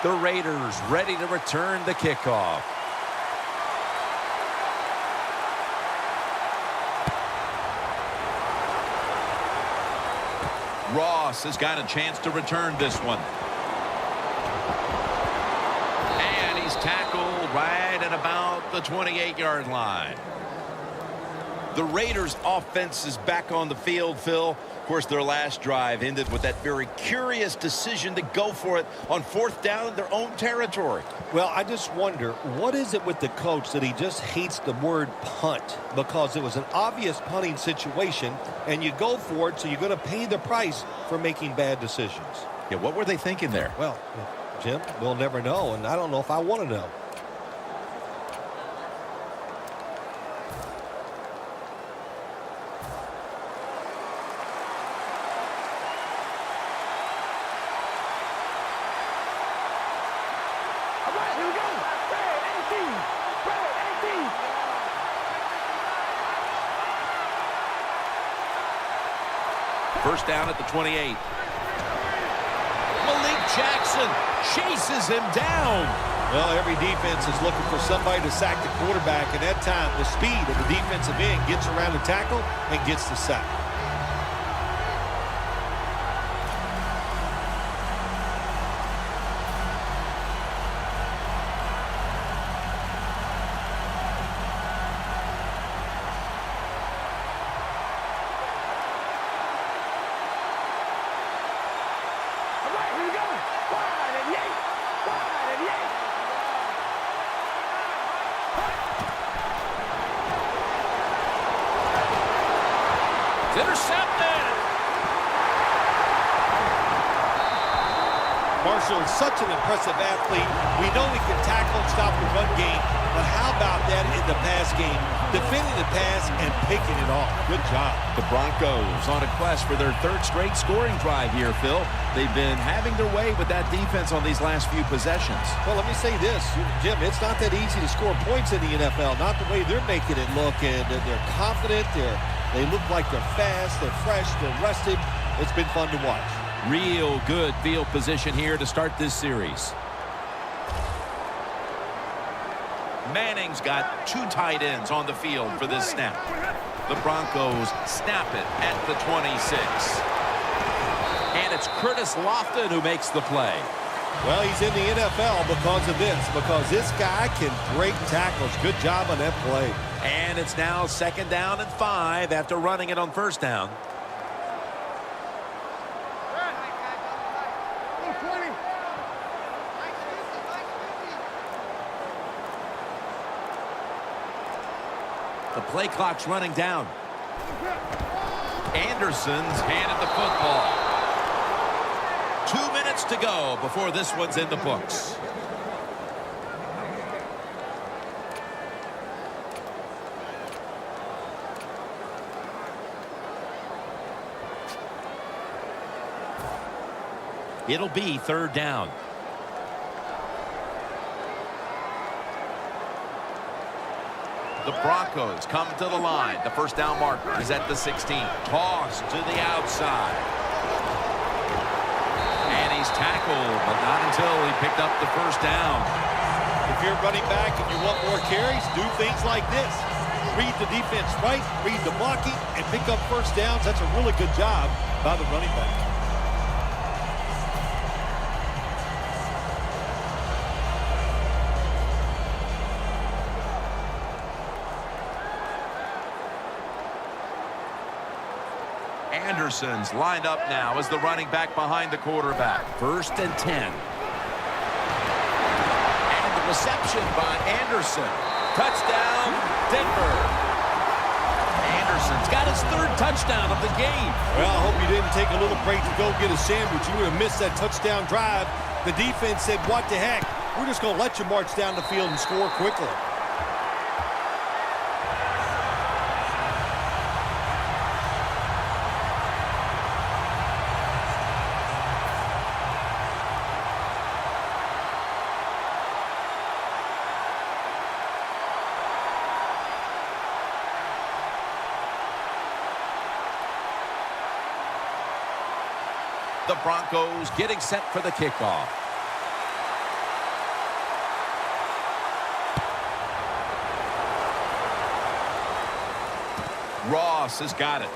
The Raiders ready to return the kickoff. Ross has got a chance to return this one. And he's tackled right at about the 28-yard line. The Raiders offense is back on the field, Phil. Of course, their last drive ended with that very curious decision to go for it on 4th down in their own territory. Well, I just wonder, what is it with the coach that he just hates the word punt? Because it was an obvious punting situation, and you go for it, so you're going to pay the price for making bad decisions. Yeah, what were they thinking there? Well, Jim, we'll never know, and I don't know if I want to know. First down at the 28. Malik Jackson chases him down. Well, every defense is looking for somebody to sack the quarterback, and that time the speed of the defensive end gets around the tackle and gets the sack. Intercepted. Marshall is such an impressive athlete. We know he can tackle and stop the run game, but how about that in the pass game? Defending the pass and picking it off. Good job. The Broncos on a quest for their 3rd straight scoring drive here, Phil. They've been having their way with that defense on these last few possessions. Well, let me say this, Jim, it's not that easy to score points in the NFL, not the way they're making it look, and they're confident, they look like they're fast, they're fresh, they're rested. It's been fun to watch. Real good field position here to start this series. Manning's got 2 tight ends on the field for this snap. The Broncos snap it at the 26. And it's Curtis Lofton who makes the play. Well, he's in the NFL because of this, because this guy can break tackles. Good job on that play. And it's now 2nd down and 5 after running it on 1st down. The play clock's running down. Anderson's handed the football. 2 minutes to go before this one's in the books. It'll be 3rd down. The Broncos come to the line. The 1st down marker is at the 16. Toss to the outside. And he's tackled, but not until he picked up the 1st down. If you're running back and you want more carries, do things like this. Read the defense right, read the blocking, and pick up 1st downs. That's a really good job by the running back. Anderson's lined up now as the running back behind the quarterback. 1st and 10. And the reception by Anderson. Touchdown, Denver. Anderson's got his 3rd touchdown of the game. Well, I hope you didn't take a little break to go get a sandwich. You would have missed that touchdown drive. The defense said, what the heck? We're just going to let you march down the field and score quickly. The Broncos getting set for the kickoff. Ross has got it.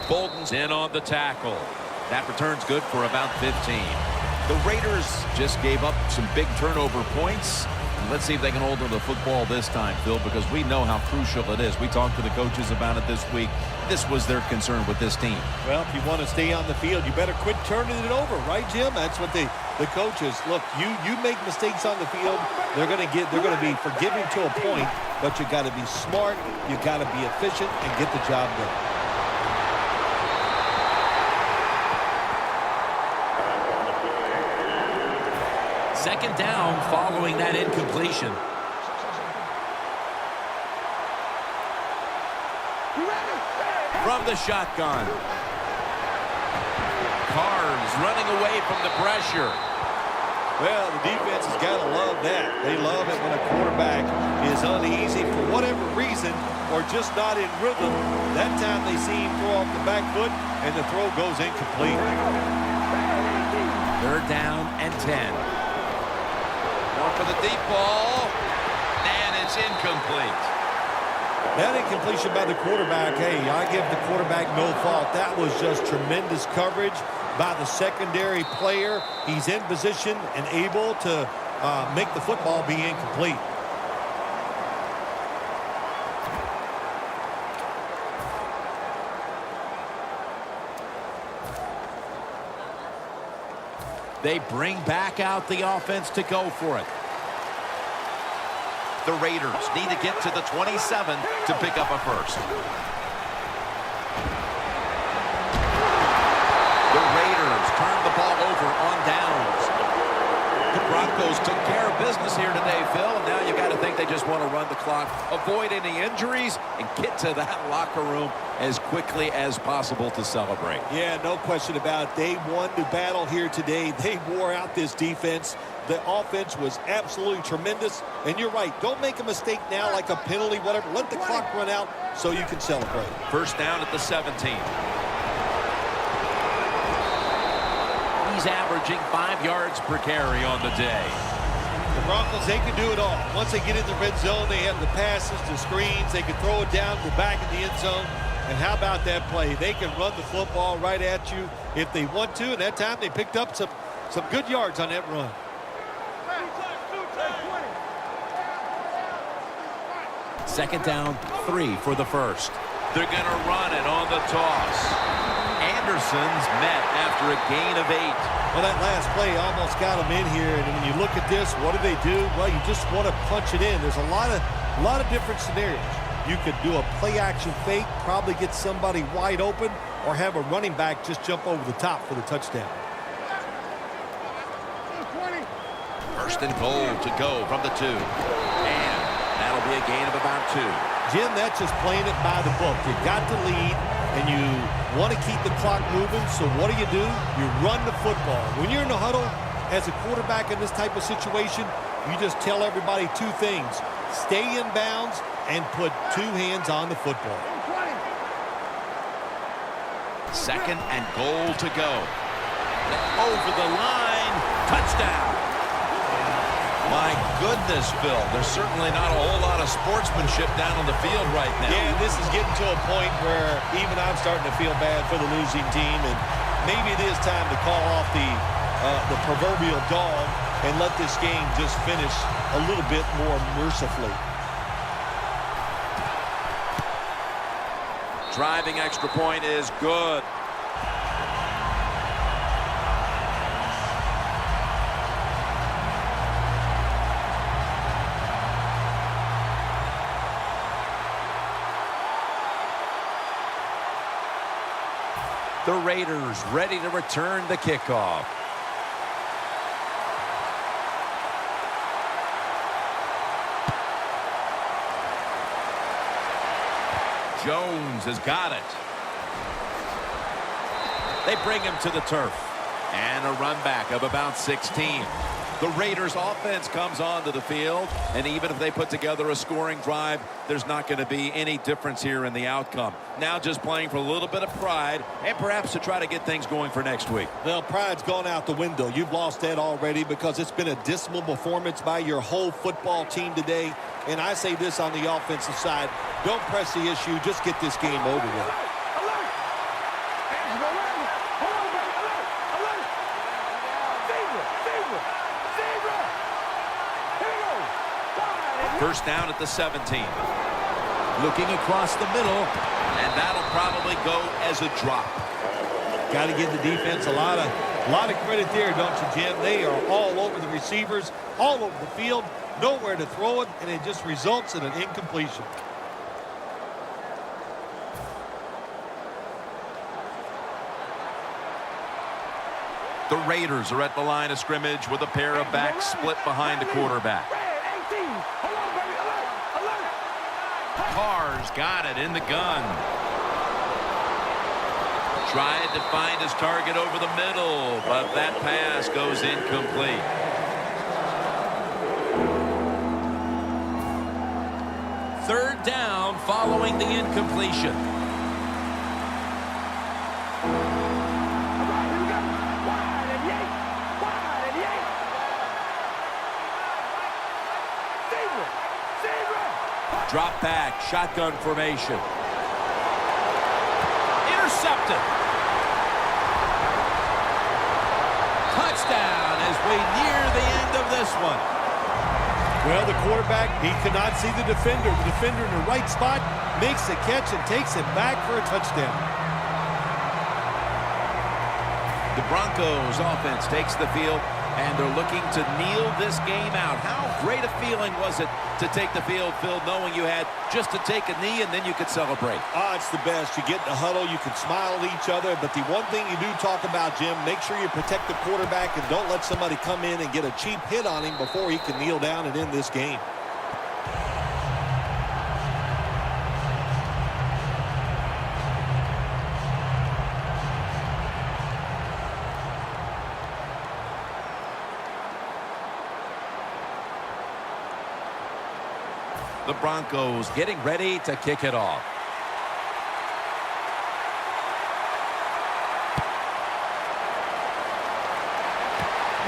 Bolden's in on the tackle. That return's good for about 15. The Raiders just gave up some big turnover points. Let's see if they can hold on to the football this time, Phil, because we know how crucial it is. We talked to the coaches about it this week. This was their concern with this team. Well, if you want to stay on the field, you better quit turning it over, right, Jim? That's what the coaches look. You make mistakes on the field, they're going to be forgiving to a point, but you got to be smart, you got to be efficient, and get the job done. Second down following that incompletion. From the shotgun. Carr's running away from the pressure. Well, the defense has got to love that. They love it when a quarterback is uneasy for whatever reason or just not in rhythm. That time they see him throw off the back foot and the throw goes incomplete. Third down and 10. For the deep ball, and it's incomplete. That incompletion by the quarterback, hey, I give the quarterback no fault. That was just tremendous coverage by the secondary player. He's in position and able to make the football be incomplete. They bring back out the offense to go for it. The Raiders need to get to the 27 to pick up a first. The Raiders turn the ball over on downs. The Broncos took care of business here today, Phil, and now you got to think they just want to run the clock, avoid any injuries, and get to that locker room as quickly as possible to celebrate. Yeah, no question about it. They won the battle here today. They wore out this defense. The offense was absolutely tremendous. And you're right, don't make a mistake now like a penalty, whatever. Let the clock run out so you can celebrate. First down at the 17. He's averaging 5 yards per carry on the day. The Broncos, they can do it all. Once they get in the red zone, they have the passes, the screens. They can throw it down to the back of the end zone. And how about that play? They can run the football right at you if they want to. And that time they picked up some good yards on that run. Second down, 3 for the first. They're going to run it on the toss. Anderson's met after a gain of 8. Well, that last play almost got them in here. And when you look at this, what do? Well, you just want to punch it in. There's a lot of different scenarios. You could do a play-action fake, probably get somebody wide open, or have a running back just jump over the top for the touchdown. First and goal to go from the 2. And that'll be a gain of about 2. Jim, that's just playing it by the book. You got the lead, and you want to keep the clock moving, so what do? You run the football. When you're in the huddle as a quarterback in this type of situation, you just tell everybody 2 things. Stay in bounds and put 2 hands on the football. Second and goal to go. Over the line. Touchdown. My goodness, Phil. There's certainly not a whole lot of sportsmanship down on the field right now. Yeah, this is getting to a point where even I'm starting to feel bad for the losing team, and maybe it is time to call off the proverbial dog and let this game just finish a little bit more mercifully. Driving extra point is good. The Raiders ready to return the kickoff. Jones has got it. They bring him to the turf. And a run back of about 16. The Raiders offense comes onto the field, and even if they put together a scoring drive, there's not going to be any difference here in the outcome. Now just playing for a little bit of pride and perhaps to try to get things going for next week. Well, pride's gone out the window. You've lost that already because it's been a dismal performance by your whole football team today. And I say this on the offensive side, don't press the issue, just get this game over with. First down at the 17. Looking across the middle, and that'll probably go as a drop. Got to give the defense a lot of credit there, don't you, Jim? They are all over the receivers, all over the field, nowhere to throw it, and it just results in an incompletion. The Raiders are at the line of scrimmage with a pair of backs split behind the quarterback. Carr's got it in the gun. Tried to find his target over the middle, but that pass goes incomplete. Third down following the incompletion. Drop back, shotgun formation. Intercepted. Touchdown as we near the end of this one. Well, the quarterback, he could not see the defender. The defender in the right spot makes the catch and takes it back for a touchdown. The Broncos offense takes the field, and they're looking to kneel this game out. How great a feeling was it to take the field, Phil, knowing you had just to take a knee and then you could celebrate? It's the best. You get in the huddle, you can smile at each other, but the one thing you do talk about, Jim, make sure you protect the quarterback and don't let somebody come in and get a cheap hit on him before he can kneel down and end this game. The Broncos getting ready to kick it off.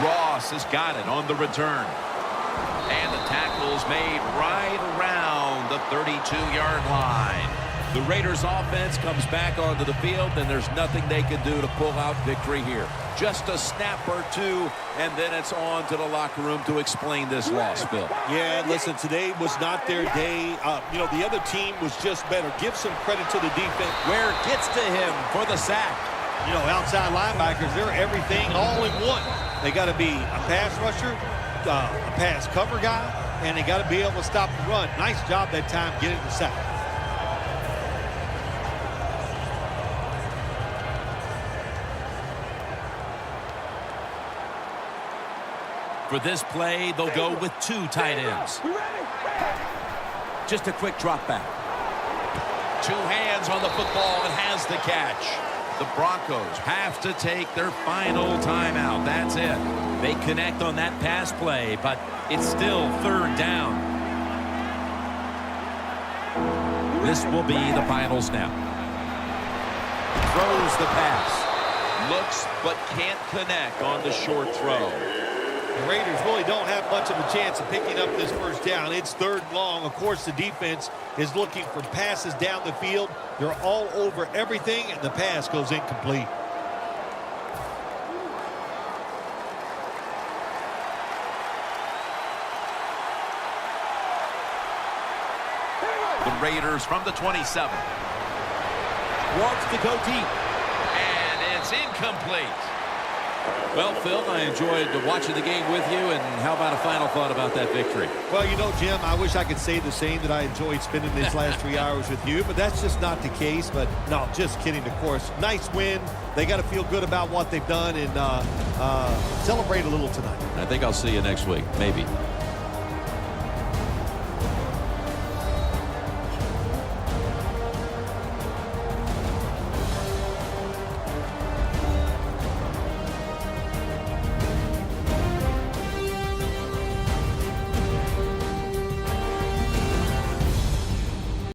Ross has got it on the return. And the tackle's made right around the 32-yard line. The Raiders offense comes back onto the field, and there's nothing they can do to pull out victory here. Just a snap or two, and then it's on to the locker room to explain this loss, Bill. Yeah, listen, today was not their day. The other team was just better. Give some credit to the defense. Where it gets to him for the sack. Outside linebackers, they're everything all in one. They got to be a pass rusher, a pass cover guy, and they got to be able to stop the run. Nice job that time getting the sack. For this play, they'll go with two tight ends. Just a quick drop back. Two hands on the football and has the catch. The Broncos have to take their final timeout. That's it. They connect on that pass play, but it's still third down. This will be the final snap. Throws the pass. Looks but can't connect on the short throw. The Raiders really don't have much of a chance of picking up this first down. It's third and long. Of course, the defense is looking for passes down the field. They're all over everything, and the pass goes incomplete. The Raiders from the 27. Wants to go deep. And it's incomplete. Well, Phil, I enjoyed watching the game with you, and how about a final thought about that victory? Well, Jim, I wish I could say the same, that I enjoyed spending these last 3 hours with you, but that's just not the case. But, no, just kidding, of course. Nice win. They got to feel good about what they've done and celebrate a little tonight. I think I'll see you next week, maybe.